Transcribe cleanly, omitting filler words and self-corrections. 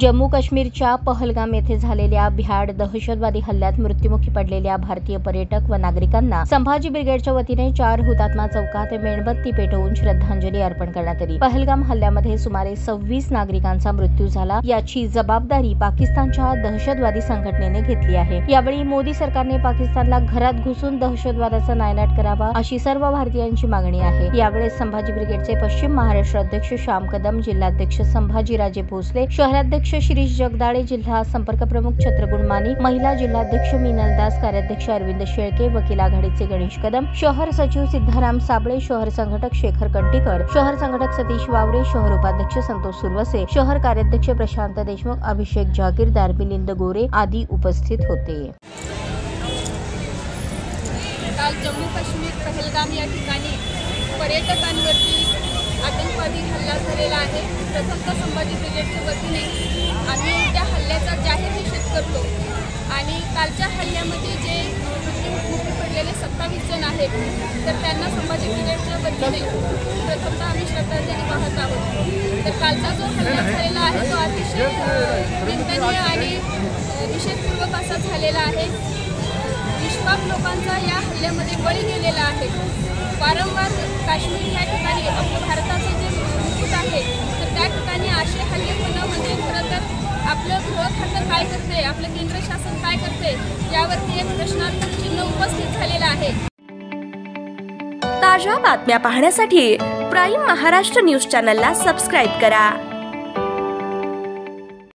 जम्मू काश्मीरच्या पहलगाम येथे झालेल्या भ्याड दहशतवादी हल्ल्यात मृत्युमुखी पडलेल्या भारतीय पर्यटक व नागरिकांना संभाजी ब्रिगेडच्या वतीने 4 हुतात्मा चौकात मेणबत्ती पेटवून श्रद्धांजली अर्पण करण्यात आली। पहलगाम हल्ल्यामध्ये सुमारे 26 नागरिकांचा मृत्यू झाला, याची जबाबदारी पाकिस्तानच्या दहशतवादी संघटनेने घेतली आहे। यावेळी मोदी सरकारने पाकिस्तानला घरात घुसून दहशतवादाचा नायनाट करावा, अशी सर्व भारतीयांची मागणी आहे। यावेळेस संभाजी ब्रिगेडचे पश्चिम महाराष्ट्र अध्यक्ष श्याम कदम, जिल्हाध्यक्ष संभाजीराजे भोसले, शहराध्यक्ष शिरीष जगदाळे, जिल्हा संपर्क प्रमुख छत्रगुण मानी, महिला जिल्हाध्यक्ष मीनल दास, कार्याध्यक्ष अरविंद शेळके, वकील आघाडीचे गणेश कदम, शहर सचिव सिद्धाराम साबळे, शहर संघटक शेखर कंटीकर, शहर संघटक सतीश वावरे, शहर उपाध्यक्ष संतोष सुरवसे, शहर कार्याध्यक्ष प्रशांत देशमुख, अभिषेक जागीरदार, मिलिंद गोरे आदी उपस्थित होते। काल जम्मू काश्मीर पहलगाम या ठिकाणी पर्यटकांवरती आतंकवादी हल्ला झालेला आहे। प्रथमतः संभाजी ब्रिगेडच्या वतीने आम्ही त्या हल्ल्याचा जाहीर निषेध करतो आणि कालच्या हल्ल्यामध्ये जे मृत्युमुखी पडलेले 27 जण आहेत, तर त्यांना संभाजी ब्रिगेडच्या वतीने प्रथमतः आम्ही श्रद्धांजली वाहत आहोत। तर कालचा जो हल्ला झालेला आहे तो अतिशय निंदनीय आणि निषेधपूर्वक असा झालेला आहे। निष्पाप लोकांचा या हल्ल्यामध्ये बळी गेलेला आहे। वारंवार काश्मीर या ठिकाणी आपल्या भारताचे जे मुकुट आहे, तर त्या ठिकाणी असे हल्ले होणं म्हणजे खरं तर आपलं गृह खातं काय करते, आपलं केंद्र शासन काय करते, यावरती एक प्रश्नार्थक चिन्ह उपस्थित झालेलं आहे। ताज्या बातम्या पाहण्यासाठी प्राईम महाराष्ट्र न्यूज चॅनलला सबस्क्राईब करा।